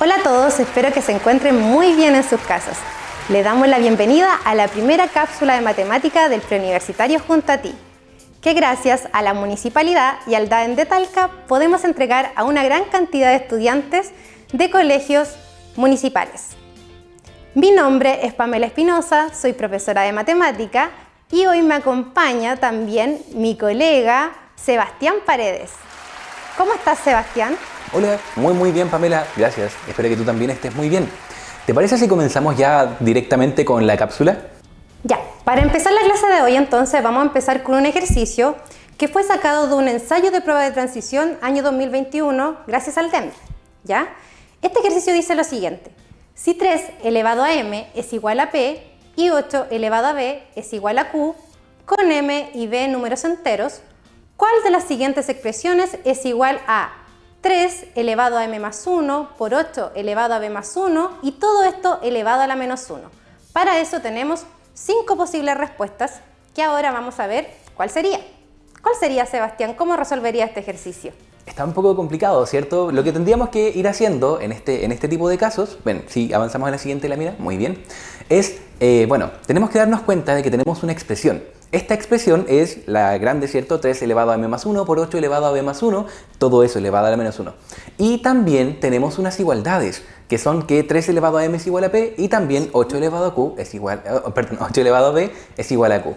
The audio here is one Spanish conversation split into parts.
Hola a todos, espero que se encuentren muy bien en sus casas. Le damos la bienvenida a la primera cápsula de matemática del preuniversitario Junto a Ti, que gracias a la Municipalidad y al DAEM de Talca podemos entregar a una gran cantidad de estudiantes de colegios municipales. Mi nombre es Pamela Espinosa, soy profesora de matemática y hoy me acompaña también mi colega Sebastián Paredes. ¿Cómo estás, Sebastián? Hola, muy bien, Pamela, gracias. Espero que tú también estés muy bien. ¿Te parece si comenzamos ya directamente con la cápsula? Ya, para empezar la clase de hoy entonces vamos a empezar con un ejercicio que fue sacado de un ensayo de prueba de transición año 2021 gracias al DEM. ¿Ya? Este ejercicio dice lo siguiente: si 3 elevado a m es igual a p y 8 elevado a b es igual a q, con m y b números enteros, ¿cuál de las siguientes expresiones es igual a 3 elevado a m más 1 por 8 elevado a b más 1 y todo esto elevado a la menos 1? Para eso tenemos 5 posibles respuestas que ahora vamos a ver cuál sería. ¿Cuál sería, Sebastián? ¿Cómo resolvería este ejercicio? Está un poco complicado, ¿cierto? Lo que tendríamos que ir haciendo en este tipo de casos, bueno, si avanzamos a la siguiente lámina, muy bien, es, tenemos que darnos cuenta de que tenemos una expresión. Esta expresión es la grande, ¿cierto? 3 elevado a m más 1 por 8 elevado a b más 1, todo eso elevado a la menos 1. Y también tenemos unas igualdades, que son que 3 elevado a m es igual a p y también 8 elevado a q es igual, 8 elevado a b es igual a q.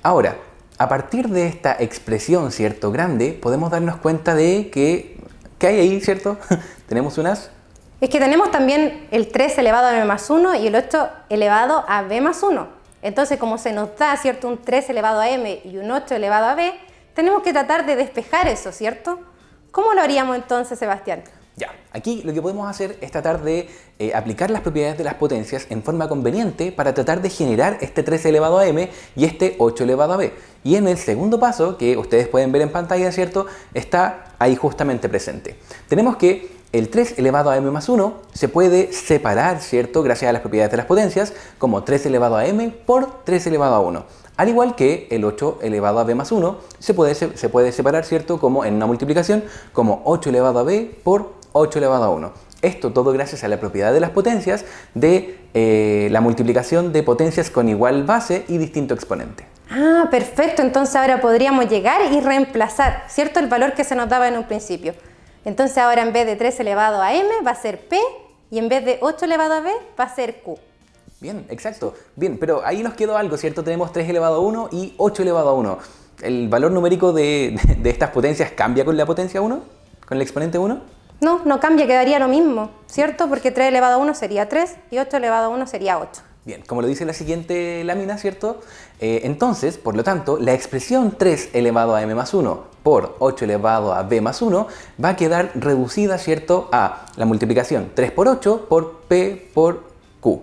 Ahora, a partir de esta expresión, ¿cierto? Grande, podemos darnos cuenta de que hay ahí, ¿cierto? Tenemos unas... Es que tenemos también el 3 elevado a m más 1 y el 8 elevado a b más 1. Entonces, como se nos da, ¿cierto?, un 3 elevado a m y un 8 elevado a b, tenemos que tratar de despejar eso, ¿cierto? ¿Cómo lo haríamos entonces, Sebastián? Ya, aquí lo que podemos hacer es tratar de aplicar las propiedades de las potencias en forma conveniente para tratar de generar este 3 elevado a m y este 8 elevado a b. Y en el segundo paso, que ustedes pueden ver en pantalla, ¿cierto?, está ahí justamente presente. Tenemos que el 3 elevado a m más 1 se puede separar, ¿cierto?, gracias a las propiedades de las potencias, como 3 elevado a m por 3 elevado a 1. Al igual que el 8 elevado a b más 1 se puede separar, ¿cierto?, como en una multiplicación, como 8 elevado a b por 8 elevado a 1. Esto todo gracias a la propiedad de las potencias de la multiplicación de potencias con igual base y distinto exponente. Ah, perfecto. Entonces ahora podríamos llegar y reemplazar, ¿cierto?, el valor que se nos daba en un principio. Entonces ahora en vez de 3 elevado a m va a ser p y en vez de 8 elevado a b va a ser q. Bien, exacto. Bien, pero ahí nos quedó algo, ¿cierto? Tenemos 3 elevado a 1 y 8 elevado a 1. ¿El valor numérico de estas potencias cambia con la potencia 1? ¿Con el exponente 1? No, no cambia, quedaría lo mismo, ¿cierto? Porque 3 elevado a 1 sería 3 y 8 elevado a 1 sería 8. Bien, como lo dice la siguiente lámina, ¿cierto? Entonces, por lo tanto, la expresión 3 elevado a m más 1 por 8 elevado a b más 1 va a quedar reducida, ¿cierto?, a la multiplicación 3 por 8 por p por q.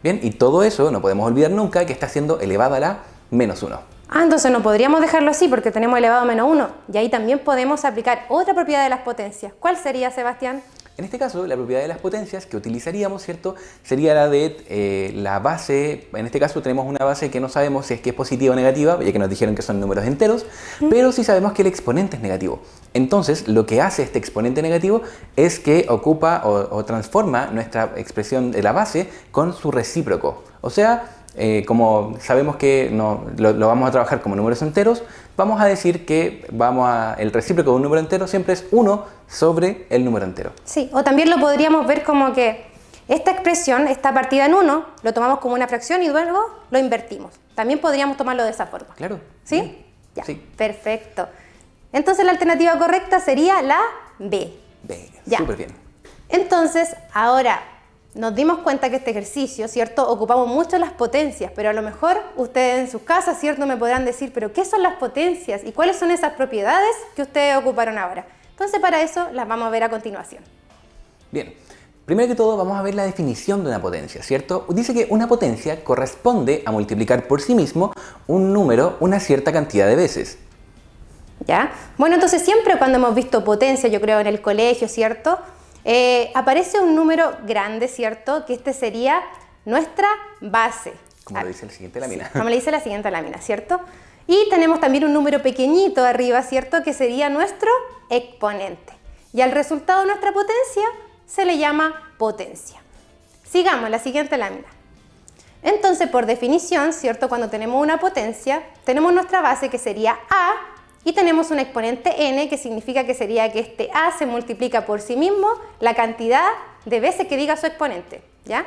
Bien, y todo eso no podemos olvidar nunca que está siendo elevado a la menos 1. Ah, entonces no podríamos dejarlo así porque tenemos elevado a menos 1 y ahí también podemos aplicar otra propiedad de las potencias. ¿Cuál sería, Sebastián? En este caso, la propiedad de las potencias que utilizaríamos, ¿cierto?, sería la de la base. En este caso tenemos una base que no sabemos si es que es positiva o negativa, ya que nos dijeron que son números enteros, pero sí sabemos que el exponente es negativo. Entonces, lo que hace este exponente negativo es que ocupa o transforma nuestra expresión de la base con su recíproco. O sea, como sabemos que lo vamos a trabajar como números enteros, vamos a decir que el recíproco de un número entero siempre es 1 sobre el número entero. Sí, o también lo podríamos ver como que esta expresión está partida en 1, lo tomamos como una fracción y luego lo invertimos. También podríamos tomarlo de esa forma. Claro. ¿Sí? Bien. Ya, sí. Perfecto. Entonces la alternativa correcta sería la B. B, ya. Súper bien. Entonces, ahora nos dimos cuenta que este ejercicio, ¿cierto?, ocupamos mucho las potencias, pero a lo mejor ustedes en sus casas, ¿cierto?, me podrán decir, ¿pero qué son las potencias y cuáles son esas propiedades que ustedes ocuparon ahora? Entonces, para eso las vamos a ver a continuación. Bien. Primero que todo vamos a ver la definición de una potencia, ¿cierto? Dice que una potencia corresponde a multiplicar por sí mismo un número una cierta cantidad de veces. ¿Ya? Bueno, entonces siempre cuando hemos visto potencia, yo creo en el colegio, ¿cierto?, aparece un número grande, ¿cierto?, que este sería nuestra base. Como lo dice la siguiente lámina. Sí, como le dice la siguiente lámina, ¿cierto? Y tenemos también un número pequeñito arriba, ¿cierto?, que sería nuestro exponente. Y al resultado de nuestra potencia se le llama potencia. Sigamos, la siguiente lámina. Entonces, por definición, ¿cierto? Cuando tenemos una potencia, tenemos nuestra base que sería A y tenemos un exponente n, que significa que sería que este A se multiplica por sí mismo la cantidad de veces que diga su exponente, ¿ya?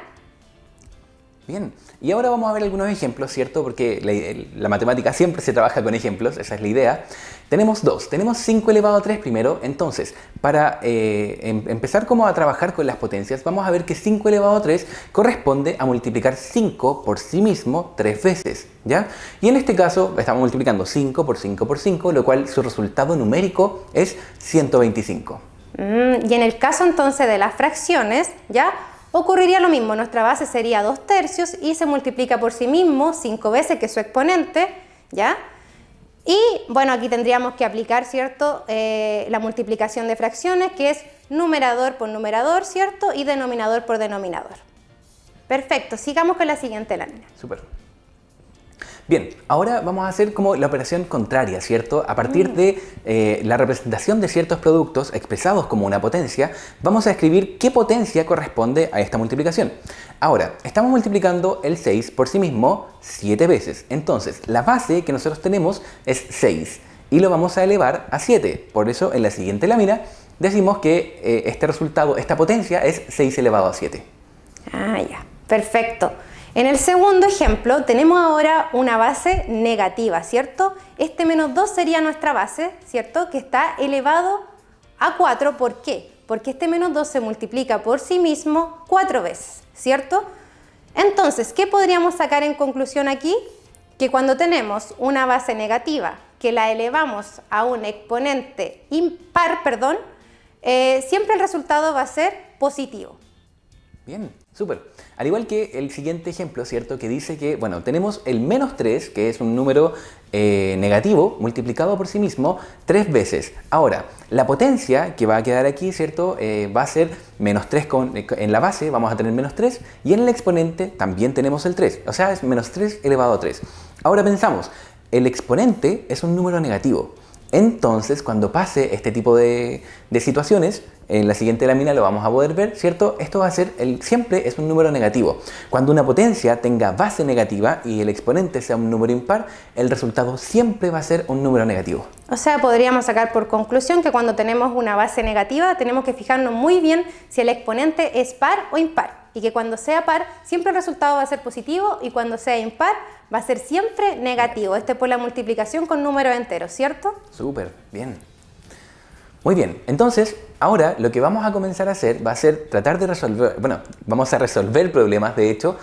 Bien, y ahora vamos a ver algunos ejemplos, ¿cierto? Porque la matemática siempre se trabaja con ejemplos, esa es la idea. Tenemos dos, tenemos 5 elevado a 3 primero, entonces, para empezar como a trabajar con las potencias, vamos a ver que 5 elevado a 3 corresponde a multiplicar 5 por sí mismo 3 veces, ¿ya? Y en este caso estamos multiplicando 5 por 5 por 5, lo cual su resultado numérico es 125. Y en el caso entonces de las fracciones, ¿ya? Ocurriría lo mismo, nuestra base sería 2/3 y se multiplica por sí mismo 5 veces que su exponente, ¿ya? Y bueno, aquí tendríamos que aplicar, ¿cierto? La multiplicación de fracciones, que es numerador por numerador, ¿cierto? Y denominador por denominador. Perfecto, sigamos con la siguiente lámina. Súper. Bien, ahora vamos a hacer como la operación contraria, ¿cierto? A partir de la representación de ciertos productos expresados como una potencia, vamos a escribir qué potencia corresponde a esta multiplicación. Ahora, estamos multiplicando el 6 por sí mismo 7 veces. Entonces, la base que nosotros tenemos es 6 y lo vamos a elevar a 7. Por eso, en la siguiente lámina decimos que este resultado, esta potencia es 6 elevado a 7. Ah, ya, perfecto. En el segundo ejemplo tenemos ahora una base negativa, ¿cierto? Este menos 2 sería nuestra base, ¿cierto? Que está elevado a 4. ¿Por qué? Porque este menos 2 se multiplica por sí mismo 4 veces, ¿cierto? Entonces, ¿qué podríamos sacar en conclusión aquí? Que cuando tenemos una base negativa que la elevamos a un exponente impar, siempre el resultado va a ser positivo. Bien, súper. Al igual que el siguiente ejemplo, ¿cierto? Que dice que, bueno, tenemos el menos 3, que es un número negativo, multiplicado por sí mismo 3 veces. Ahora, la potencia que va a quedar aquí, ¿cierto? Va a ser menos 3 en la base, vamos a tener menos 3, y en el exponente también tenemos el 3, o sea, es menos 3 elevado a 3. Ahora pensamos, el exponente es un número negativo. Entonces, cuando pase este tipo de situaciones, en la siguiente lámina lo vamos a poder ver, ¿cierto? Esto va a ser, siempre es un número negativo. Cuando una potencia tenga base negativa y el exponente sea un número impar, el resultado siempre va a ser un número negativo. O sea, podríamos sacar por conclusión que cuando tenemos una base negativa tenemos que fijarnos muy bien si el exponente es par o impar. Y que cuando sea par, siempre el resultado va a ser positivo y cuando sea impar, va a ser siempre negativo. Esto es por la multiplicación con números enteros, ¿cierto? Súper, bien. Muy bien, entonces, ahora lo que vamos a comenzar a hacer va a ser tratar de resolver, vamos a resolver problemas, de hecho,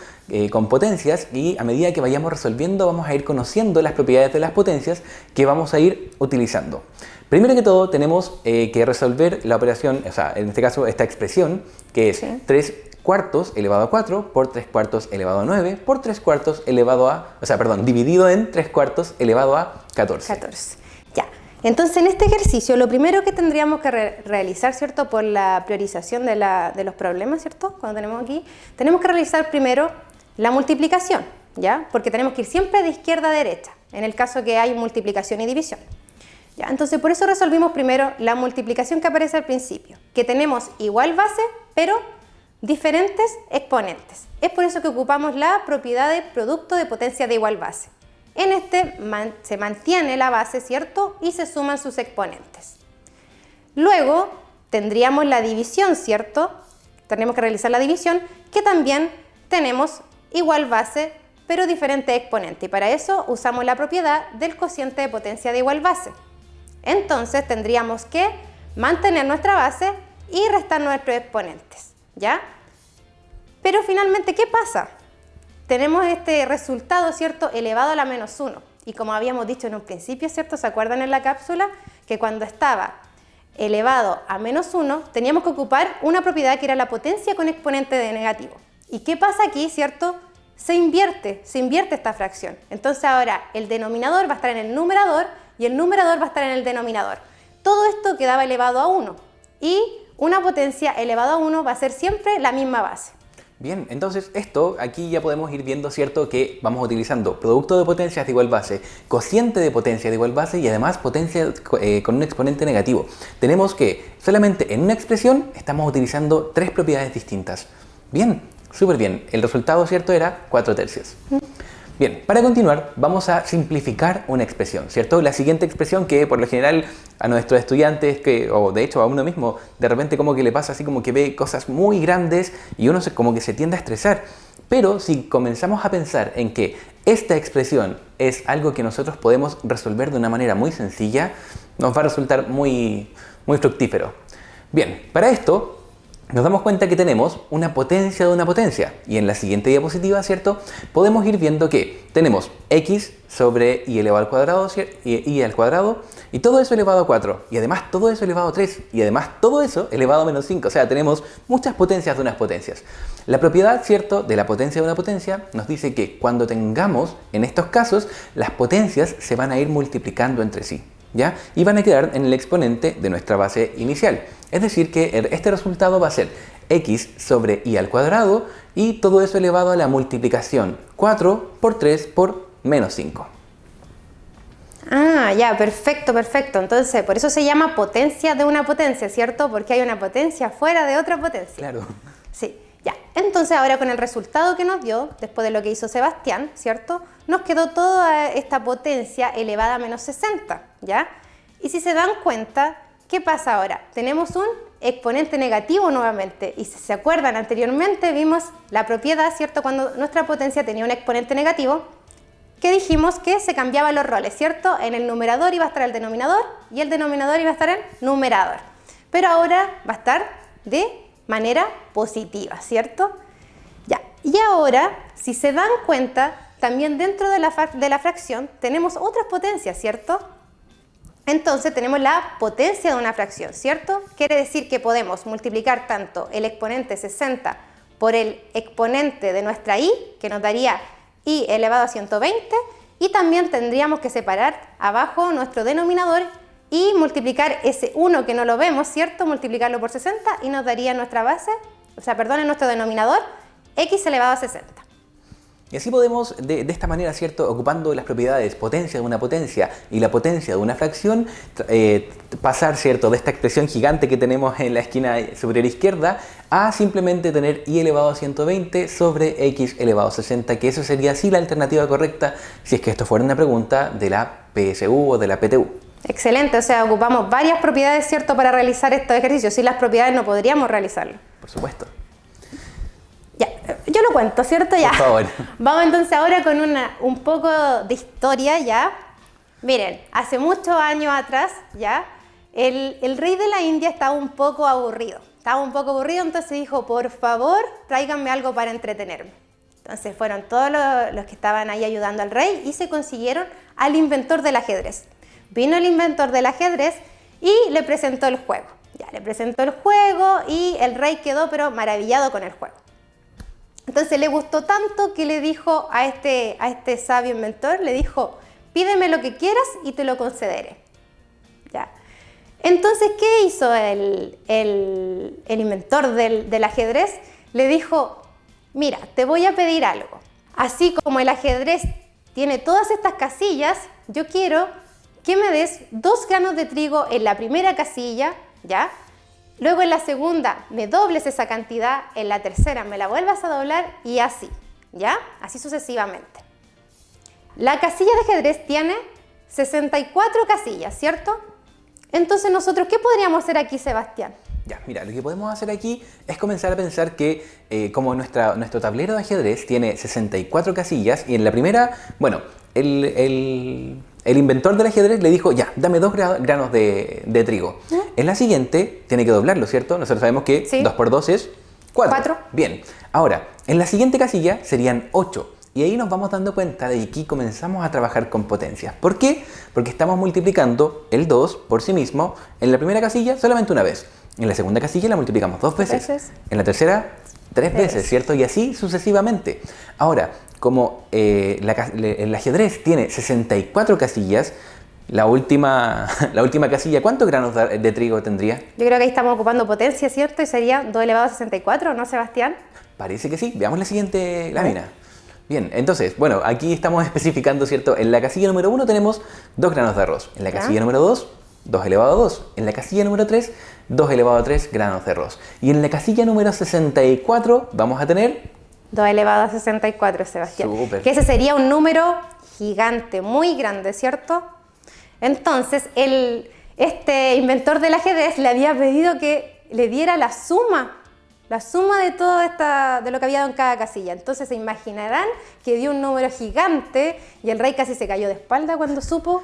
con potencias y a medida que vayamos resolviendo vamos a ir conociendo las propiedades de las potencias que vamos a ir utilizando. Primero que todo, tenemos que resolver la operación, o sea, en este caso, esta expresión, que es 3 cuartos elevado a 4 por 3 cuartos elevado a 9 por 3 cuartos elevado a, dividido en 3 cuartos elevado a 14. 14. Ya. Entonces, en este ejercicio, lo primero que tendríamos que realizar, ¿cierto? Por la priorización de los problemas, ¿cierto? Cuando tenemos aquí, tenemos que realizar primero la multiplicación, ¿ya? Porque tenemos que ir siempre de izquierda a derecha, en el caso que hay multiplicación y división. ¿Ya? Entonces, por eso resolvimos primero la multiplicación que aparece al principio, que tenemos igual base, pero diferentes exponentes. Es por eso que ocupamos la propiedad de producto de potencia de igual base. En este se mantiene la base, ¿cierto? Y se suman sus exponentes. Luego tendríamos la división, ¿cierto? Tenemos que realizar la división, que también tenemos igual base, pero diferente exponente. Y para eso usamos la propiedad del cociente de potencia de igual base. Entonces tendríamos que mantener nuestra base y restar nuestros exponentes, ¿ya? Pero finalmente, ¿qué pasa? Tenemos este resultado, ¿cierto? Elevado a la menos 1. Y como habíamos dicho en un principio, ¿cierto? ¿Se acuerdan en la cápsula? Que cuando estaba elevado a menos 1, teníamos que ocupar una propiedad que era la potencia con exponente de negativo. ¿Y qué pasa aquí, cierto? Se invierte esta fracción. Entonces ahora el denominador va a estar en el numerador y el numerador va a estar en el denominador. Todo esto quedaba elevado a 1 y una potencia elevada a 1 va a ser siempre la misma base. Bien, entonces esto aquí ya podemos ir viendo, ¿cierto? Que vamos utilizando producto de potencias de igual base, cociente de potencia de igual base y además potencia con un exponente negativo. Tenemos que solamente en una expresión estamos utilizando tres propiedades distintas. Bien, súper bien. El resultado, ¿cierto? Era 4/3. Bien, para continuar vamos a simplificar una expresión, ¿cierto? La siguiente expresión que por lo general a nuestros estudiantes, o de hecho a uno mismo, de repente como que le pasa así como que ve cosas muy grandes y uno como que se tiende a estresar. Pero si comenzamos a pensar en que esta expresión es algo que nosotros podemos resolver de una manera muy sencilla, nos va a resultar muy fructífero. Bien, para esto nos damos cuenta que tenemos una potencia de una potencia y en la siguiente diapositiva, ¿cierto? Podemos ir viendo que tenemos x sobre y elevado al cuadrado, y al cuadrado y todo eso elevado a 4 y además todo eso elevado a 3 y además todo eso elevado a menos 5. O sea, tenemos muchas potencias de unas potencias. La propiedad, ¿cierto?, de la potencia de una potencia nos dice que cuando tengamos, en estos casos, las potencias se van a ir multiplicando entre sí, ¿ya? Y van a quedar en el exponente de nuestra base inicial. Es decir que este resultado va a ser x sobre y al cuadrado y todo eso elevado a la multiplicación 4 por 3 por menos 5. Ah, ya, perfecto, perfecto. Entonces, por eso se llama potencia de una potencia, ¿cierto? Porque hay una potencia fuera de otra potencia. Claro. Sí, ya. Entonces, ahora con el resultado que nos dio, después de lo que hizo Sebastián, ¿cierto? Nos quedó toda esta potencia elevada a menos 60, ¿ya? Y si se dan cuenta, ¿qué pasa ahora? Tenemos un exponente negativo nuevamente. Y si se acuerdan, anteriormente vimos la propiedad, ¿cierto? Cuando nuestra potencia tenía un exponente negativo, que dijimos que se cambiaban los roles, ¿cierto? En el numerador iba a estar el denominador y el denominador iba a estar el numerador. Pero ahora va a estar de manera positiva, ¿cierto? Ya. Y ahora, si se dan cuenta, también dentro de la fracción tenemos otras potencias, ¿cierto? Entonces tenemos la potencia de una fracción, ¿cierto? Quiere decir que podemos multiplicar tanto el exponente 60 por el exponente de nuestra y, que nos daría y elevado a 120, y también tendríamos que separar abajo nuestro denominador y multiplicar ese 1 que no lo vemos, ¿cierto? Multiplicarlo por 60 y nos daría nuestra base, en nuestro denominador, x elevado a 60. Y así podemos, de esta manera, ¿cierto?, ocupando las propiedades potencia de una potencia y la potencia de una fracción, pasar, ¿cierto?, de esta expresión gigante que tenemos en la esquina superior izquierda a simplemente tener y elevado a 120 sobre x elevado a 60, que eso sería así la alternativa correcta si es que esto fuera una pregunta de la PSU o de la PTU. Excelente, o sea, ocupamos varias propiedades, ¿cierto?, para realizar estos ejercicios. Sin las propiedades no podríamos realizarlo. Por supuesto. Ya, yo lo cuento, ¿cierto? Ya. Por favor. Vamos entonces ahora con un poco de historia, ¿ya? Miren, hace muchos años atrás, ¿ya? El rey de la India estaba un poco aburrido. Entonces dijo, por favor, tráiganme algo para entretenerme. Entonces fueron todos los que estaban ahí ayudando al rey y se consiguieron al inventor del ajedrez. Vino el inventor del ajedrez y le presentó el juego. Ya, le presentó el juego y el rey quedó pero maravillado con el juego. Entonces le gustó tanto que le dijo a este sabio inventor, le dijo, pídeme lo que quieras y te lo concederé. ¿Ya? Entonces, ¿qué hizo el inventor del ajedrez? Le dijo, mira, te voy a pedir algo. Así como el ajedrez tiene todas estas casillas, yo quiero que me des 2 granos de trigo en la primera casilla, ¿ya? Luego en la segunda me dobles esa cantidad, en la tercera me la vuelvas a doblar y así, ¿ya? Así sucesivamente. La casilla de ajedrez tiene 64 casillas, ¿cierto? Entonces nosotros, ¿qué podríamos hacer aquí, Sebastián? Ya, mira, lo que podemos hacer aquí es comenzar a pensar que como nuestro tablero de ajedrez tiene 64 casillas y en la primera, bueno, el inventor del ajedrez le dijo, ya, dame 2 granos de trigo. En la siguiente tiene que doblarlo, ¿cierto? Nosotros sabemos que sí. 2 por 2 es 4. Bien, ahora, en la siguiente casilla serían 8. Y ahí nos vamos dando cuenta de que aquí comenzamos a trabajar con potencias. ¿Por qué? Porque estamos multiplicando el 2 por sí mismo en la primera casilla solamente una vez. En la segunda casilla la multiplicamos 2 veces. En la tercera, 3 veces, ¿cierto? Y así sucesivamente. Ahora, como el ajedrez tiene 64 casillas, la última casilla, ¿cuántos granos de trigo tendría? Yo creo que ahí estamos ocupando potencia, ¿cierto? Y sería 2 elevado a 64, ¿no, Sebastián? Parece que sí. Veamos la siguiente lámina. Bien, entonces, bueno, aquí estamos especificando, ¿cierto? En la casilla número 1 tenemos 2 granos de arroz. En la casilla número 2, 2 elevado a 2. En la casilla número 3, 2 elevado a 3 granos de arroz. Y en la casilla número 64 vamos a tener 2 elevado a 64, Sebastián. Súper. Que ese sería un número gigante, muy grande, ¿cierto? Entonces, este inventor del ajedrez le había pedido que le diera la suma de todo de lo que había en cada casilla. Entonces se imaginarán que dio un número gigante y el rey casi se cayó de espalda cuando supo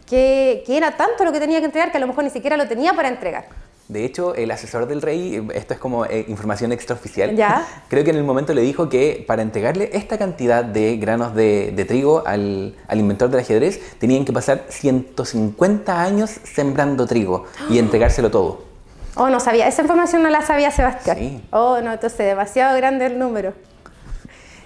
que era tanto lo que tenía que entregar que a lo mejor ni siquiera lo tenía para entregar. De hecho, el asesor del rey, esto es como información extraoficial, ¿Ya? Creo que en el momento le dijo que para entregarle esta cantidad de granos de trigo al inventor del ajedrez, tenían que pasar 150 años sembrando trigo y entregárselo todo. Oh, no sabía, esa información no la sabía Sebastián. Sí. Oh, no, entonces demasiado grande el número.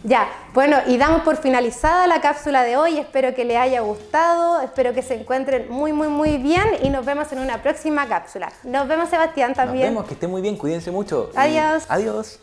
Ya, bueno, y damos por finalizada la cápsula de hoy. Espero que les haya gustado, espero que se encuentren muy bien y nos vemos en una próxima cápsula. Nos vemos, Sebastián, también. Nos vemos, que estén muy bien, cuídense mucho. Adiós. Adiós.